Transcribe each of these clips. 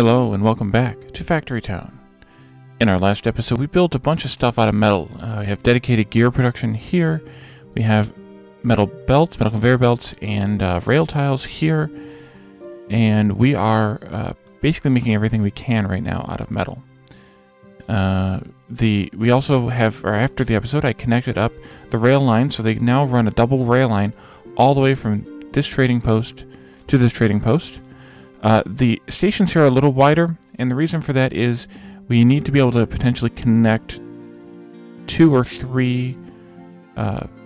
Hello and welcome back to Factory Town. In our last episode we built a bunch of stuff out of metal. We have dedicated gear production here. We have metal belts, metal conveyor belts, and rail tiles here. And we are basically making everything we can right now out of metal. We also have, or after the episode, I connected up the rail line, so they now run a double rail line all the way from this trading post to this trading post. The stations here are a little wider, and the reason for that is we need to be able to potentially connect 2 or 3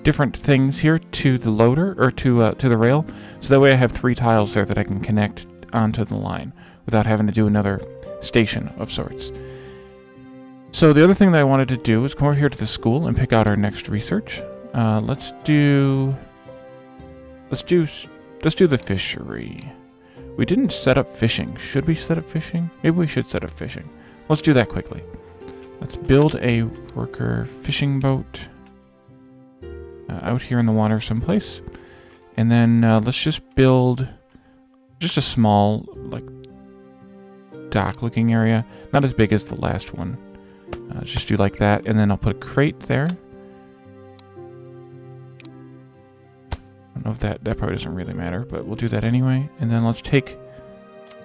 different things here to the loader, or to the rail, so that way I have 3 tiles there that I can connect onto the line without having to do another station of sorts. So the other thing that I wanted to do is come over here to the school and pick out our next research. Let's do the fishery. We didn't set up fishing. Should we set up fishing? Maybe we should set up fishing. Let's do that quickly. Let's build a worker fishing boat out here in the water someplace. And then let's just build just a small, like, dock looking area. Not as big as the last one. Just do like that, and then I'll put a crate there. I don't know if that probably doesn't really matter, but we'll do that anyway. And then let's take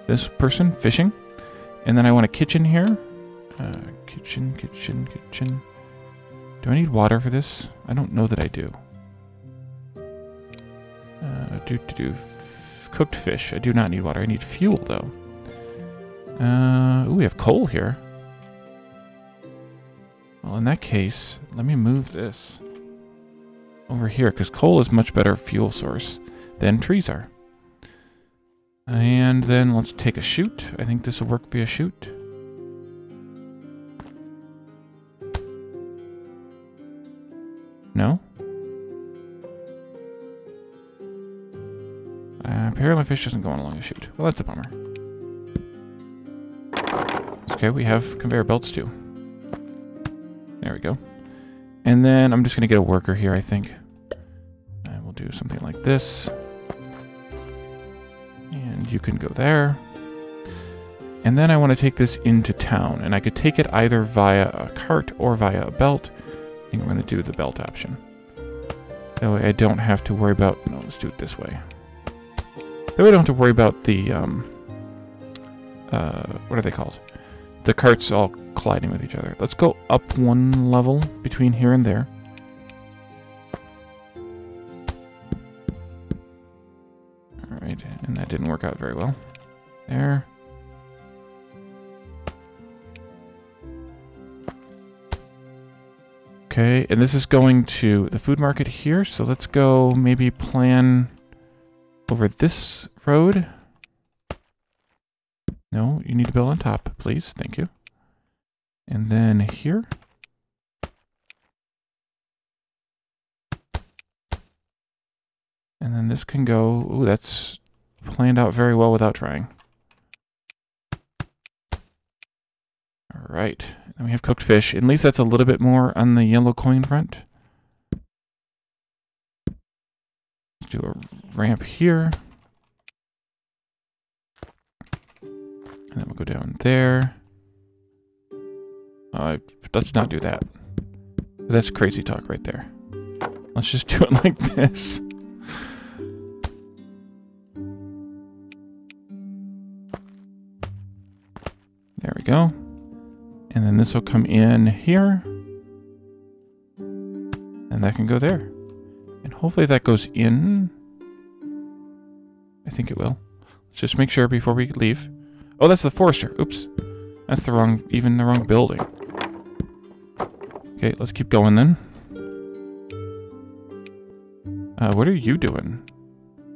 this person fishing, and then I want a kitchen here. Kitchen. Do I need water for this? I don't know that I do. Cooked fish. I do not need water. I need fuel though. Ooh, we have coal here. Well, in that case, let me move this over here, because coal is much better fuel source than trees are. And then let's take a chute. I think this will work via chute. No? Apparently fish isn't going along a chute. Well, that's a bummer. Okay, we have conveyor belts too. There we go. And then I'm just going to get a worker here, I think. And we'll do something like this. And you can go there. And then I want to take this into town. And I could take it either via a cart or via a belt. I think I'm going to do the belt option. That way I don't have to worry about... No, let's do it this way. That way I don't have to worry about the... what are they called? The carts all colliding with each other. Let's go up 1 level between here and there. Alright, and that didn't work out very well. There. Okay, and this is going to the food market here, so let's go maybe plan over this road. No, you need to build on top, please. Thank you. And then here. And then this can go... Ooh, that's planned out very well without trying. Alright. Then we have cooked fish. At least that's a little bit more on the yellow coin front. Let's do a ramp here. And then we'll go down there. Let's not do that. That's crazy talk right there. Let's just do it like this. There we go. And then this will come in here. And that can go there. And hopefully that goes in. I think it will. Let's just make sure before we leave. Oh, that's the forester. Oops. That's the wrong building. Okay, let's keep going then. What are you doing?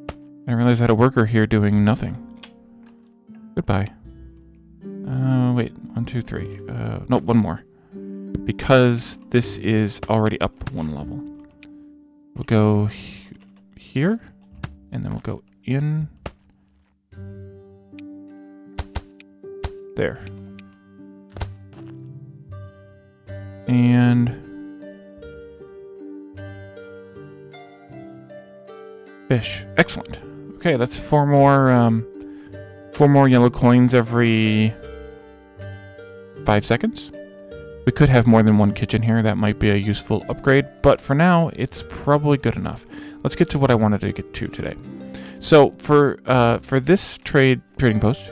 I didn't realize I had a worker here doing nothing. Goodbye. Wait. 1, 2, 3. No, 1 more. Because this is already up 1 level. We'll go here. And then we'll go in. There. And fish. Excellent. Okay, that's 4 more 4 more yellow coins every 5 seconds. We could have more than one kitchen here. That might be a useful upgrade, but for now, it's probably good enough. Let's get to what I wanted to get to today. So for this trading post,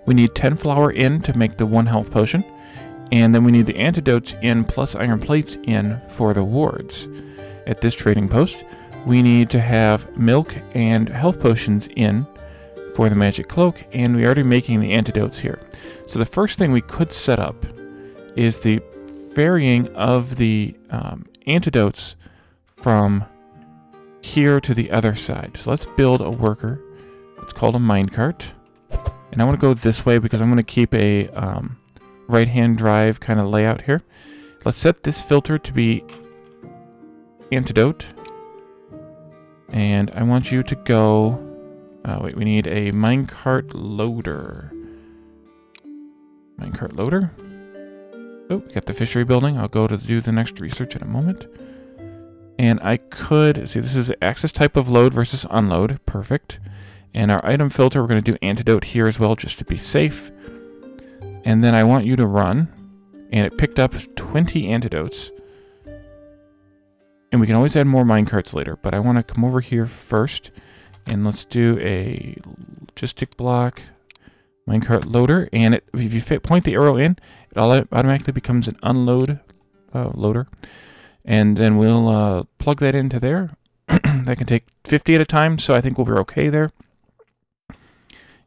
we need 10 flour in to make the 1 health potion, and then we need the antidotes in plus iron plates in for the wards. At this trading post, we need to have milk and health potions in for the magic cloak, and we're already making the antidotes here. So the first thing we could set up is the varying of the antidotes from here to the other side. So let's build a worker. It's called a minecart. And I want to go this way because I'm going to keep a right-hand drive kind of layout here. Let's set this filter to be antidote. And I want you to go... wait, we need a minecart loader. Minecart loader. Oh, we got the fishery building. I'll go to do the next research in a moment. And I could... See, this is access type of load versus unload. Perfect. And our item filter, we're going to do antidote here as well, just to be safe. And then I want you to run. And it picked up 20 antidotes. And we can always add more minecarts later. But I want to come over here first. And let's do a logistic block. Minecart loader. And if you point the arrow in, it automatically becomes an unload loader. And then we'll plug that into there. That can take 50 at a time, so I think we'll be okay there.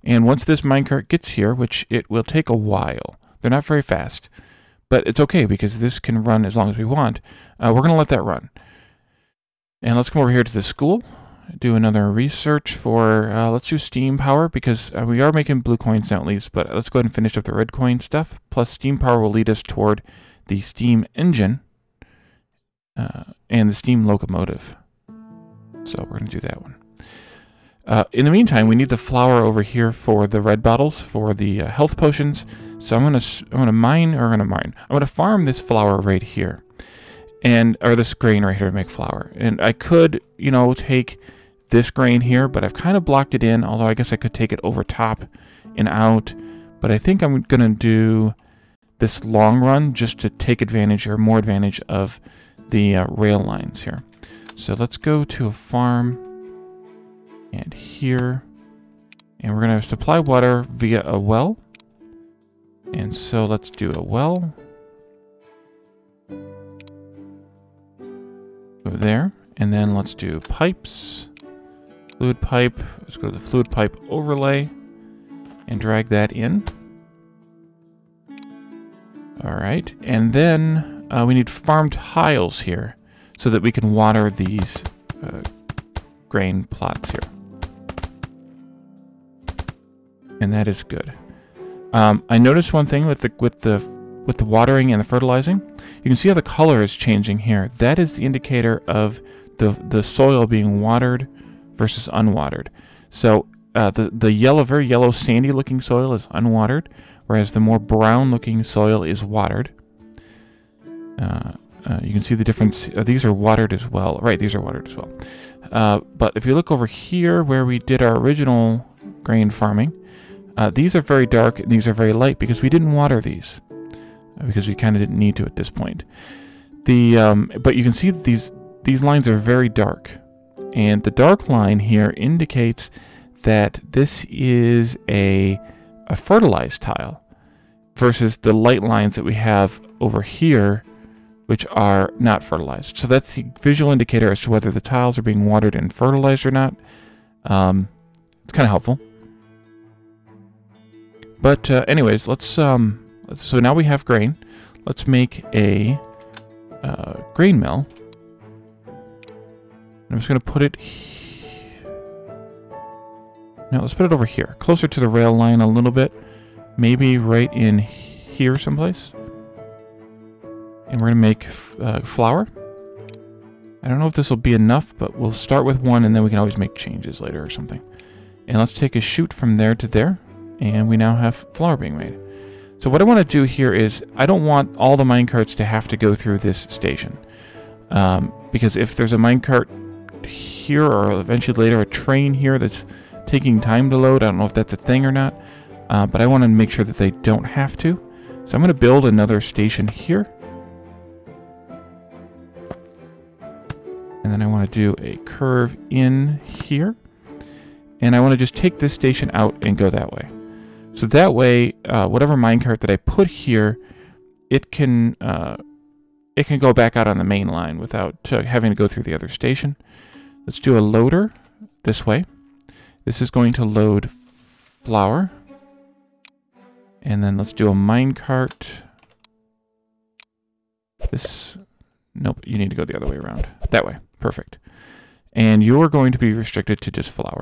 And once this minecart gets here, which it will take a while, they're not very fast, but it's okay because this can run as long as we want. We're going to let that run. And let's come over here to the school, do another research for, let's do steam power because we are making blue coins now at least, but let's go ahead and finish up the red coin stuff. Plus steam power will lead us toward the steam engine and the steam locomotive. So we're going to do that one. In the meantime, we need the flour over here for the red bottles for the health potions. So I'm going to farm this flour right here, or this grain right here to make flour. And I could, take this grain here, but I've kind of blocked it in. Although I guess I could take it over top and out. But I think I'm going to do this long run just to take advantage or more advantage of the rail lines here. So let's go to a farm and here, and we're going to supply water via a well. And so let's do a well over there, and then let's do pipes, fluid pipe. Let's go to the fluid pipe overlay and drag that in. All right, and then we need farm tiles here, so that we can water these grain plots here. And that is good. I noticed one thing with the watering and the fertilizing. You can see how the color is changing here. That is the indicator of the soil being watered versus unwatered. So the yellow, very yellow, sandy looking soil is unwatered, whereas the more brown looking soil is watered. You can see the difference. These are watered as well. Right, these are watered as well. But if you look over here where we did our original grain farming, these are very dark and these are very light because we didn't water these. Because we kind of didn't need to at this point. But you can see that these lines are very dark. And the dark line here indicates that this is a fertilized tile versus the light lines that we have over here, which are not fertilized. So that's the visual indicator as to whether the tiles are being watered and fertilized or not. It's kind of helpful. But anyways, so now we have grain. Let's make a grain mill. I'm just going to put it now. Let's put it over here, closer to the rail line a little bit, maybe right in here someplace. And we're going to make flour. I don't know if this will be enough, but we'll start with one and then we can always make changes later or something. And let's take a chute from there to there. And we now have flour being made. So what I want to do here is, I don't want all the minecarts to have to go through this station. Because if there's a minecart here, or eventually later a train here that's taking time to load. I don't know if that's a thing or not, but I want to make sure that they don't have to. So I'm going to build another station here. And then I want to do a curve in here. And I want to just take this station out and go that way. So that way, whatever minecart that I put here, it can go back out on the main line without having to go through the other station. Let's do a loader this way. This is going to load flour. And then let's do a minecart. This, nope, you need to go the other way around. That way, perfect. And you're going to be restricted to just flour.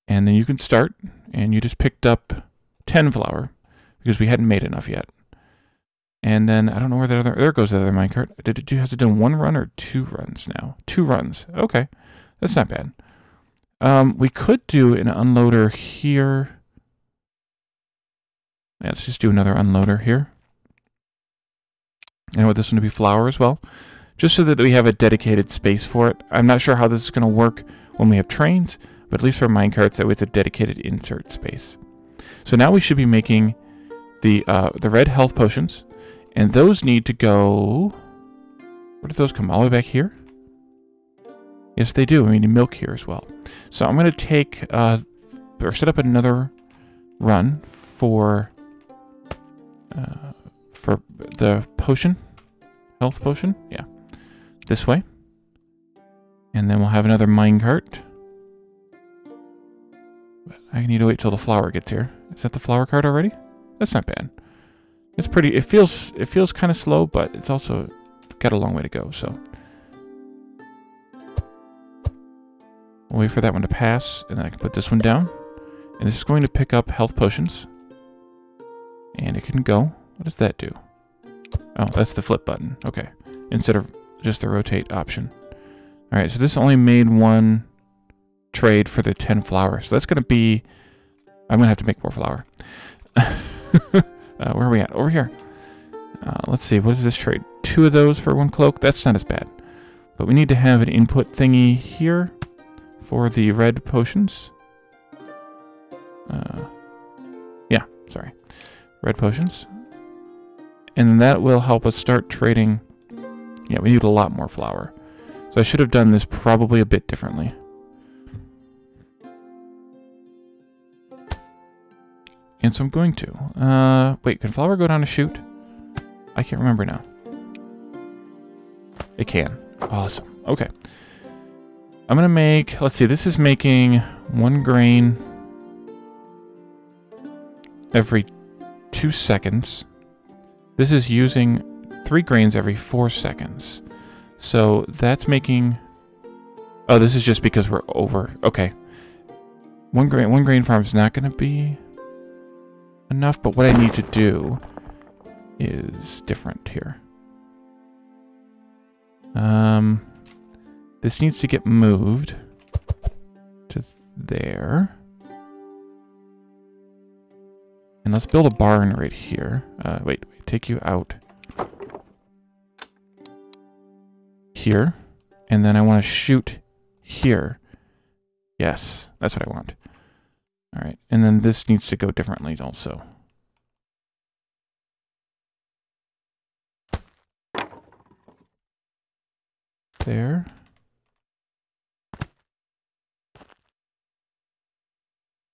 And then you can start, and you just picked up 10 flour because we hadn't made enough yet. And then I don't know where the other, there goes the other minecart. Has it done 1 run or 2 runs now? 2 runs. Okay, that's not bad. We could do an unloader here. Yeah, let's just do another unloader here. And I want this one to be flour as well, just so that we have a dedicated space for it. I'm not sure how this is going to work when we have trains, but at least for minecarts, that with a dedicated insert space. So now we should be making the red health potions, and those need to go. Where do those come? All the way back here? Yes, they do. We need milk here as well. So I'm going to take or set up another run for the potion, health potion. Yeah, this way, and then we'll have another minecart. I need to wait till the flour gets here. Is that the flour cart already? That's not bad. It's pretty. It feels kind of slow, but it's also got a long way to go. So we'll wait for that one to pass, and then I can put this one down. And this is going to pick up health potions, and it can go. What does that do? Oh, that's the flip button. Okay, instead of just the rotate option. All right, so this only made 1 trade for the 10 flour. So that's going to be, I'm going to have to make more flour. Where are we at? Over here. Let's see, what is this trade? 2 of those for 1 cloak? That's not as bad. But we need to have an input thingy here for the red potions. Yeah, sorry. Red potions. And that will help us start trading. Yeah, we need a lot more flour. So I should have done this probably a bit differently. And so I'm going to. Wait, can flour go down a chute? I can't remember now. It can. Awesome. Okay. I'm going to make, let's see, this is making 1 grain every 2 seconds. This is using 3 grains every 4 seconds. So that's making, oh, this is just because we're over. Okay. 1 grain farm is not going to be enough, but what I need to do is different here. This needs to get moved to there. And let's build a barn right here. Wait, take you out here. And then I want to shoot here. Yes, that's what I want. All right, and then this needs to go differently also. There.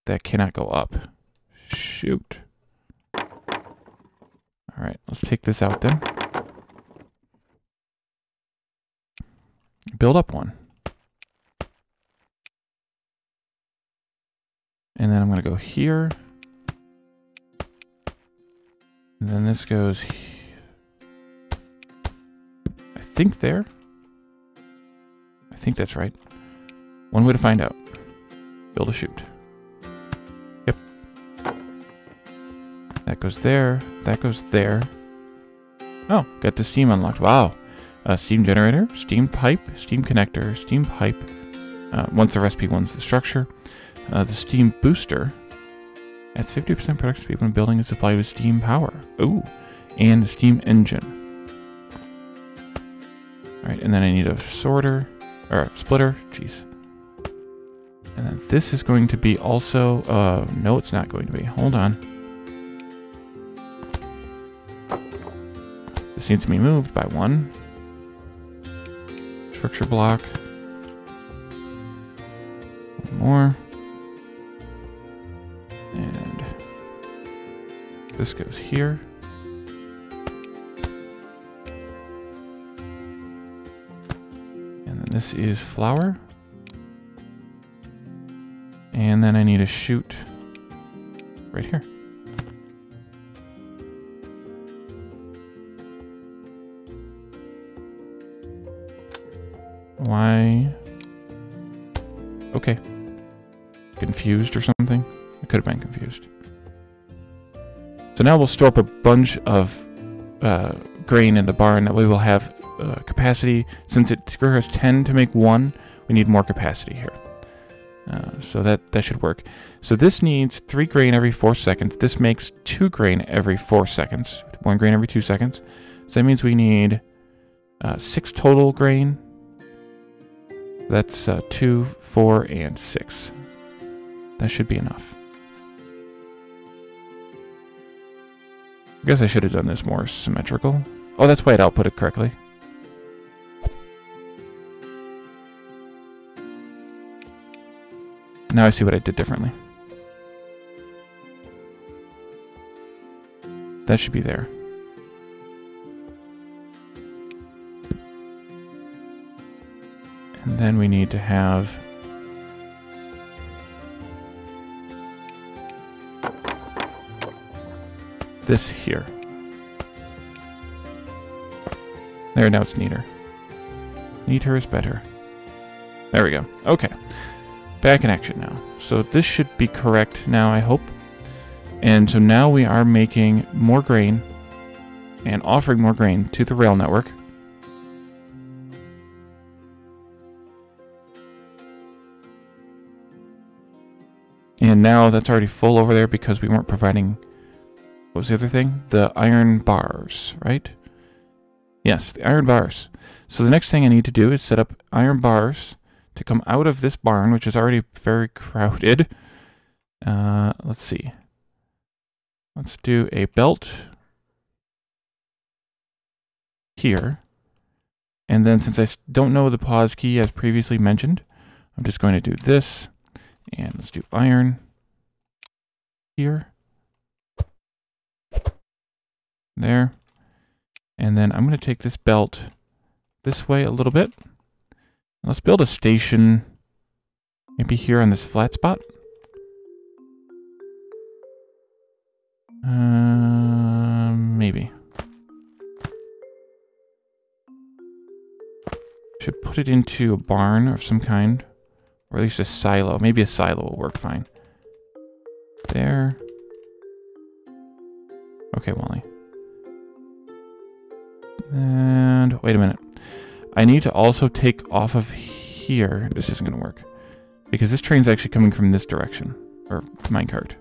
That cannot go up. Shoot. All right, let's take this out then. Build up one. And then I'm going to go here. And then this goes, I think there. I think that's right. One way to find out. Build a chute. Yep. That goes there. That goes there. Oh, got the steam unlocked. Wow. Steam generator, steam pipe, steam connector, steam pipe. Once the recipe, one's the structure. The steam booster adds 50% production speed when building is supplied with steam power. Ooh, and a steam engine. All right, and then I need a sorter or a splitter. Jeez. And then this is going to be also... no, it's not going to be. Hold on. This needs to be moved by 1. Structure block. 1 more. And this goes here. And then this is flour. And then I need a chute right here. Why? Okay. Confused or something? I could have been confused. So now we'll store up a bunch of grain in the barn. That way we'll have capacity. Since it requires 10 to make 1, we need more capacity here. So that should work. So this needs 3 grain every 4 seconds. This makes 2 grain every 4 seconds. 1 grain every 2 seconds. So that means we need 6 total grain. That's 2, 4, and 6. That should be enough. I guess I should have done this more symmetrical. Oh, that's why it outputted correctly. Now I see what I did differently. That should be there. And then we need to have this here. There, now it's neater. Neater is better. There we go. Okay. Back in action now. So this should be correct now, I hope. And so now we are making more grain and offering more grain to the rail network. And now that's already full over there because we weren't providing... What was the other thing? The iron bars, right? Yes, the iron bars. So the next thing I need to do is set up iron bars to come out of this barn, which is already very crowded. Let's see. Let's do a belt here. And then since I don't know the pause key as previously mentioned, I'm just going to do this. And let's do iron here. There. And then I'm going to take this belt this way a little bit. Let's build a station maybe here on this flat spot. Maybe. Should put it into a barn of some kind. Or at least a silo. Maybe a silo will work fine. There. Okay, Wally. And wait a minute. I need to also take off of here. This isn't going to work. Because this train's actually coming from this direction. Or minecart.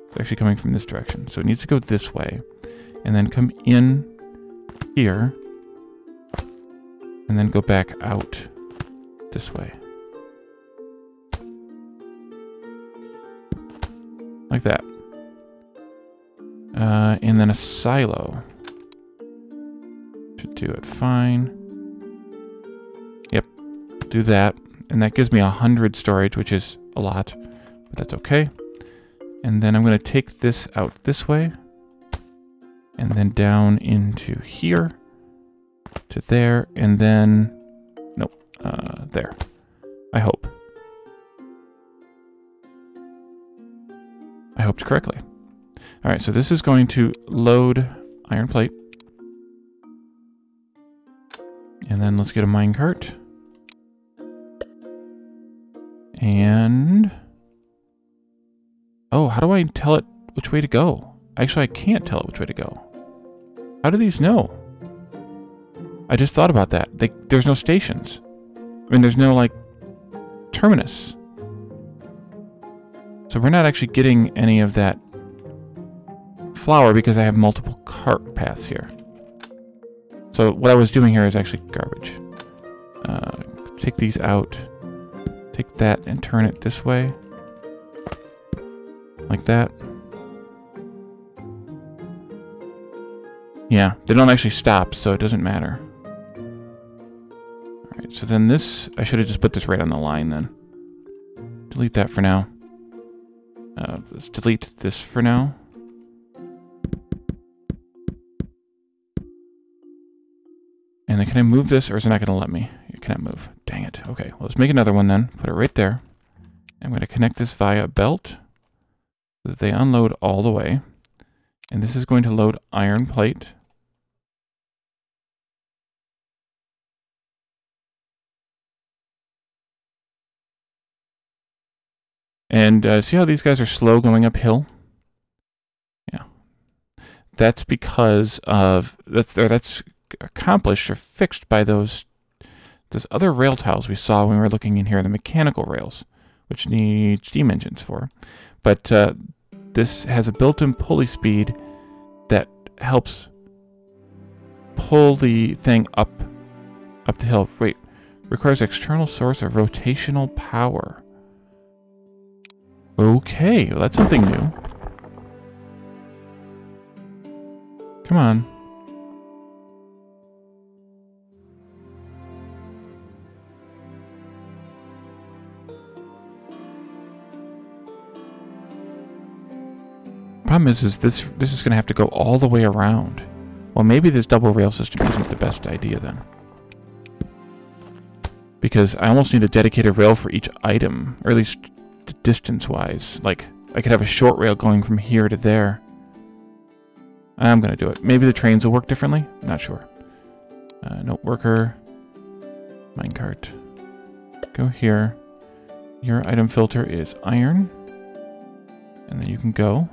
It's actually coming from this direction. So it needs to go this way. And then come in here. And then go back out this way. Like that. And then a silo. Should do it fine. Yep. Do that. And that gives me 100 storage, which is a lot. But that's okay. And then I'm going to take this out this way. And then down into here. To there. And then... Nope. There. I hope. I hoped correctly. Alright, so this is going to load iron plate. And then let's get a minecart. And... Oh, how do I tell it which way to go? Actually, I can't tell it which way to go. How do these know? I just thought about that. There's no stations. I mean, there's no, like, terminus. So we're not actually getting any of that flour because I have multiple cart paths here. So what I was doing here is actually garbage. Take these out. Take that and turn it this way. Like that. Yeah, they don't actually stop, so it doesn't matter. Alright, so then this... I should have just put this right on the line then. Delete that for now. Let's delete this for now. And then can I move this, or is it not going to let me? It cannot move. Dang it. Okay, well, let's make another one then. Put it right there. I'm going to connect this via a belt so that they unload all the way. And this is going to load iron plate. And see how these guys are slow going uphill? Yeah. That's because of... That's accomplished or fixed by those other rail tiles we saw when we were looking in here, the mechanical rails, which need steam engines for. But this has a built-in pulley speed that helps pull the thing up the hill. Wait, requires external source of rotational power. Okay, well, that's something new. Come on. Problem is this is going to have to go all the way around. Well, maybe this double rail system isn't the best idea then. Because I almost need a dedicated rail for each item, or at least distance-wise. Like, I could have a short rail going from here to there. I'm going to do it. Maybe the trains will work differently? Not sure. Note worker. Minecart. Go here. Your item filter is iron. And then you can go.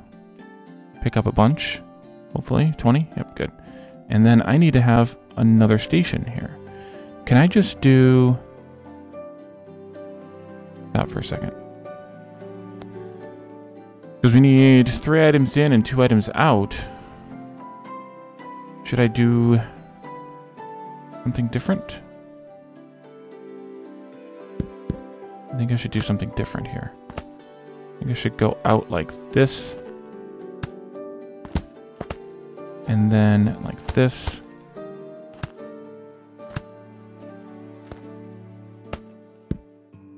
Pick up a bunch. Hopefully. 20? Yep, good. And then I need to have another station here. Can I just do... Stop for a second. Because we need 3 items in and 2 items out. Should I do something different? I think I should do something different here. I think I should go out like this. And then like this.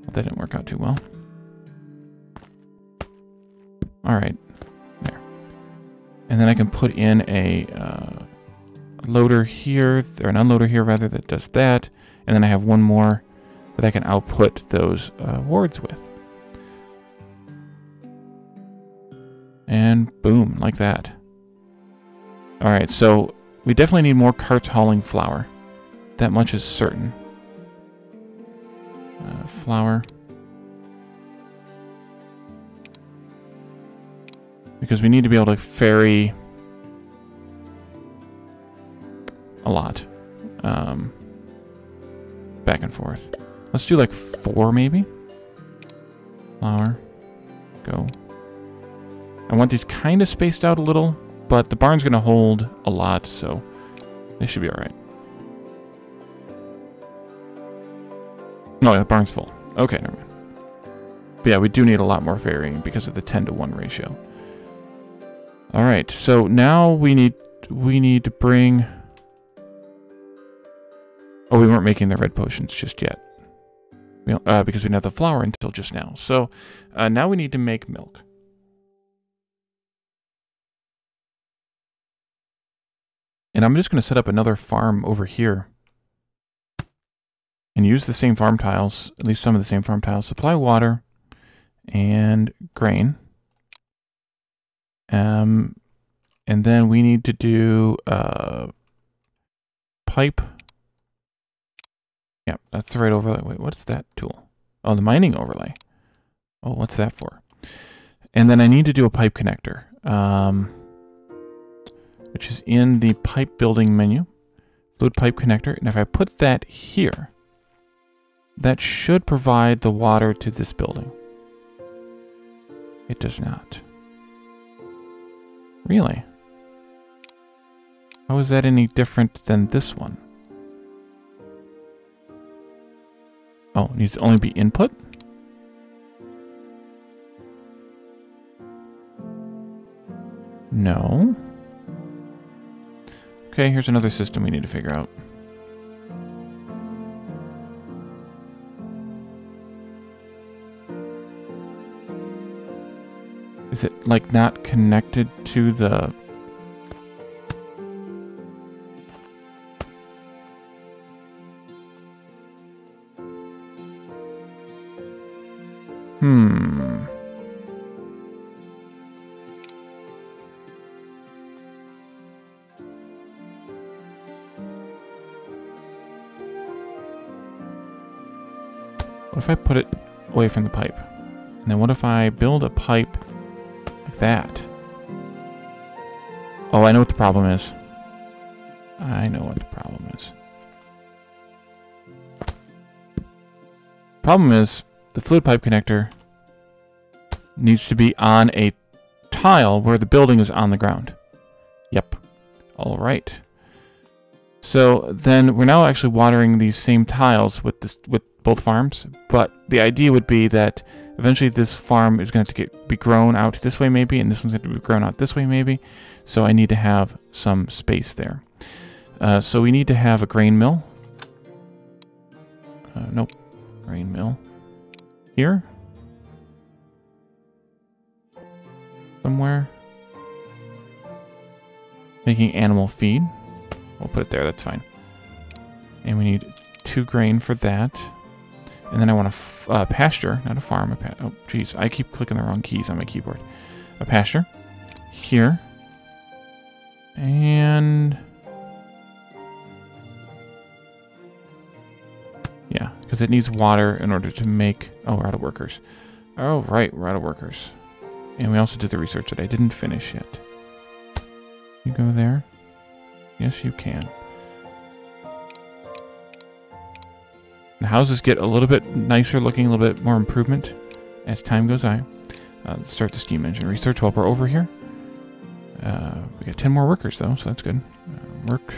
That didn't work out too well. Alright, there. And then I can put in a loader here, or an unloader here rather, that does that. And then I have one more that I can output those wards with. And boom, like that. Alright, so we definitely need more carts hauling flour. That much is certain. Flour. Because we need to be able to ferry a lot. Back and forth. Let's do like 4 maybe. Flour. Go. I want these kind of spaced out a little, but the barn's going to hold a lot, so they should be alright. No, the barn's full. Okay, never mind. But yeah, we do need a lot more ferrying because of the 10-to-1 ratio. Alright, so now we need to bring... Oh, we weren't making the red potions just yet. We don't, because we didn't have the flour until just now. So, now we need to make milk. And I'm just going to set up another farm over here. And use the same farm tiles, at least some of the same farm tiles. Supply water and grain. And then we need to do pipe. Yep, that's the right overlay. Wait, what's that tool? Oh, the mining overlay. Oh, what's that for? And then I need to do a pipe connector, which is in the pipe building menu. Load pipe connector. And if I put that here, that should provide the water to this building. It does not. Really? How is that any different than this one? Oh, it needs to only be input? No. Okay, here's another system we need to figure out. Is it, like, not connected to the... What if I put it away from the pipe? And then what if I build a pipe like that? Oh, I know what the problem is. I know what the problem is. Problem is, the fluid pipe connector needs to be on a tile where the building is on the ground. Yep. All right. So then we're now actually watering these same tiles with both farms, but the idea would be that eventually this farm is going to be grown out this way maybe, and this one's going to be grown out this way maybe. So I need to have some space there. So we need to have a grain mill. Nope. Grain mill. Here. Somewhere. Making animal feed. We'll put it there, that's fine. And we need 2 grain for that. And then I want a pasture, not a farm. Oh, jeez, I keep clicking the wrong keys on my keyboard. A pasture. Here. And... yeah, because it needs water in order to make... oh, we're out of workers. Oh, right, we're out of workers. And we also did the research that I didn't finish yet. You go there? Yes, you can. The houses get a little bit nicer looking, a little bit more improvement as time goes by. Let's start the steam engine research while we're over here. We got 10 more workers though, so that's good. Work.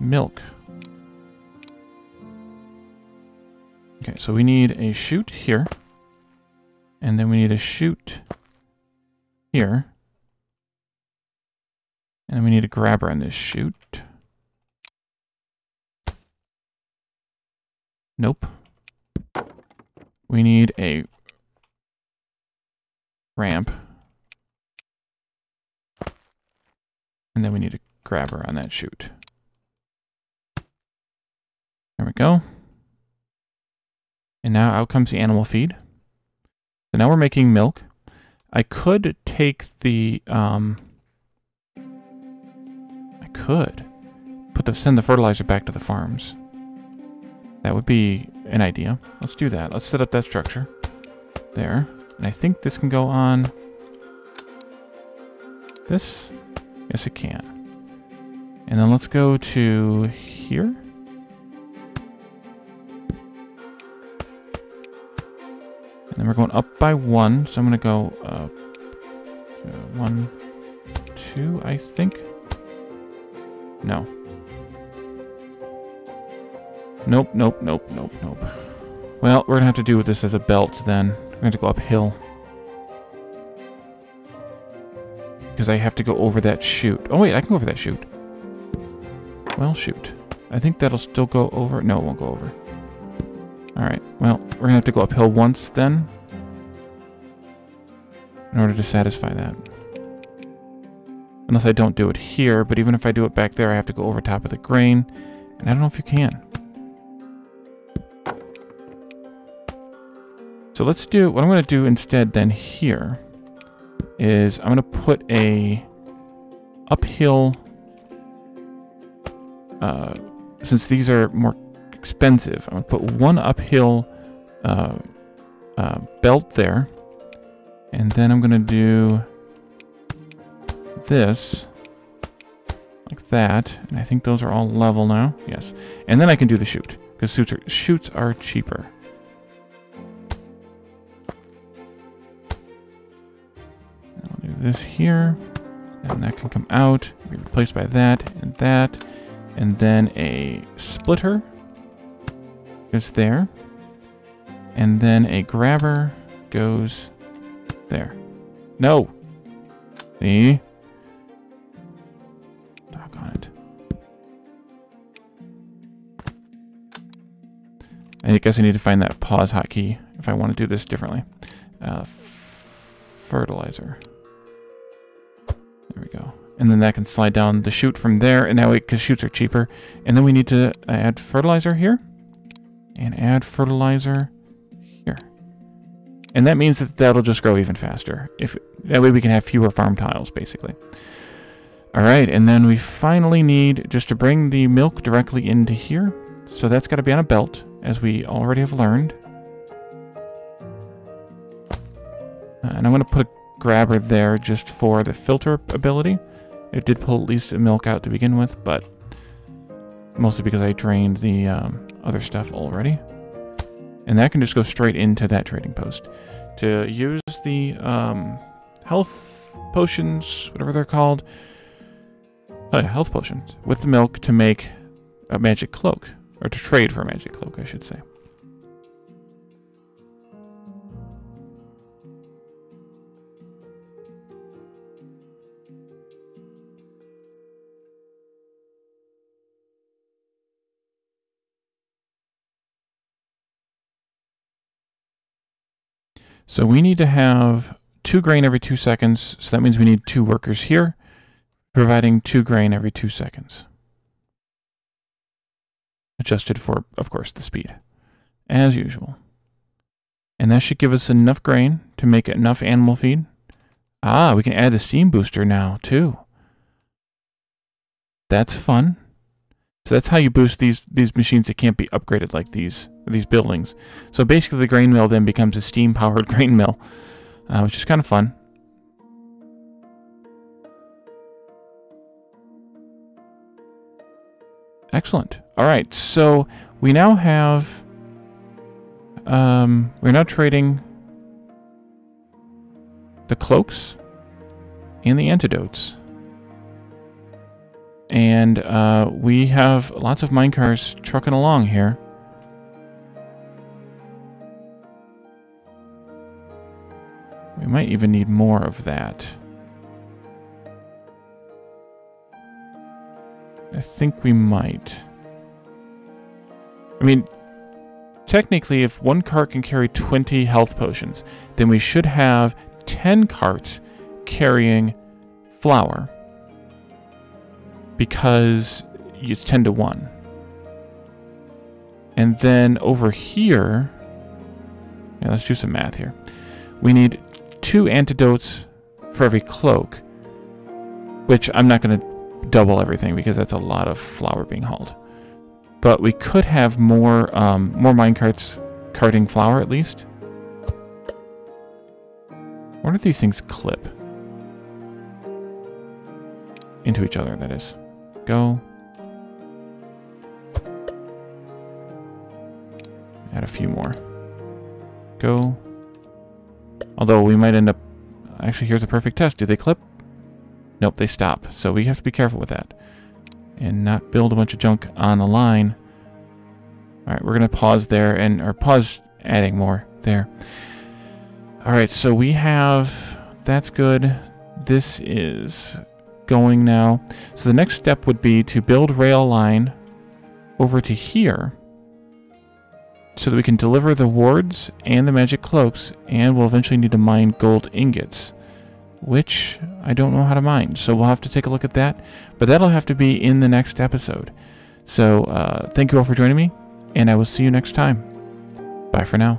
Milk. Okay, so we need a chute here. And then we need a chute here. And then we need a grabber on this chute. Nope. We need a ramp. And then we need a grabber on that chute. There we go. And now out comes the animal feed. So now we're making milk. I could take the... send the fertilizer back to the farms. That would be an idea. Let's do that. Let's set up that structure. There. And I think this can go on... this? Yes, it can. And then let's go to here. And then we're going up by 1. So I'm going to go 1, 2, I think. No. Nope. Well, we're going to have to do this as a belt then. We're going to have to go uphill. Because I have to go over that chute. Oh wait, I can go over that chute. Well, shoot. I think that'll still go over. No, it won't go over. Alright, well, we're going to have to go uphill once then. In order to satisfy that. Unless I don't do it here, but even if I do it back there, I have to go over top of the grain. And I don't know if you can. So let's do, what I'm going to do instead then here is I'm going to put a uphill, since these are more expensive, I'm going to put one uphill belt there. And then I'm going to do this like that. And I think those are all level now. Yes. And then I can do the chute, because chutes are cheaper. I'll do this here. And that can come out, be replaced by that. And then a splitter is there. And then a grabber goes there. No! See? Doggone it. I guess I need to find that pause hotkey if I want to do this differently. Fertilizer. There we go. And then that can slide down the chute from there, and that way, because chutes are cheaper. And then we need to add fertilizer here, and add fertilizer here. And that means that that'll just grow even faster. That way we can have fewer farm tiles, basically. Alright, and then we finally need just to bring the milk directly into here. So that's got to be on a belt, as we already have learned. And I'm going to put a grabber there just for the filter ability. It did pull at least the milk out to begin with, but mostly because I drained the other stuff already. And that can just go straight into that trading post. To use the health potions, whatever they're called. Oh yeah, health potions. With the milk to make a magic cloak. Or to trade for a magic cloak, I should say. So we need to have 2 grain every 2 seconds. So that means we need 2 workers here, providing 2 grain every 2 seconds. Adjusted for, of course, the speed, as usual. And that should give us enough grain to make enough animal feed. Ah, we can add the steam booster now, too. That's fun. So that's how you boost these machines that can't be upgraded like these buildings. So basically the grain mill then becomes a steam-powered grain mill, which is kind of fun. Excellent. All right, so we now have... we're now trading the cloaks and the antidotes. And we have lots of minecars trucking along here. We might even need more of that. I think we might. I mean, technically, if one cart can carry 20 health potions, then we should have 10 carts carrying flour. Because it's 10 to 1. And then over here... Yeah, let's do some math here. We need 2 antidotes for every cloak. Which I'm not going to double everything because that's a lot of flour being hauled. But we could have more minecarts carting flour at least. I wonder if these things clip into each other, that is. Go. Add a few more. Go. Although we might end up... Actually, here's a perfect test. Do they clip? Nope, they stop. So we have to be careful with that. And not build a bunch of junk on the line. Alright, we're going to pause there, or pause adding more there. Alright, so we have... That's good. This is... going now. So the next step would be to build rail line over to here so that we can deliver the wards and the magic cloaks, and we'll eventually need to mine gold ingots, which I don't know how to mine, so we'll have to take a look at that, but that'll have to be in the next episode. So thank you all for joining me, and I will see you next time. Bye for now.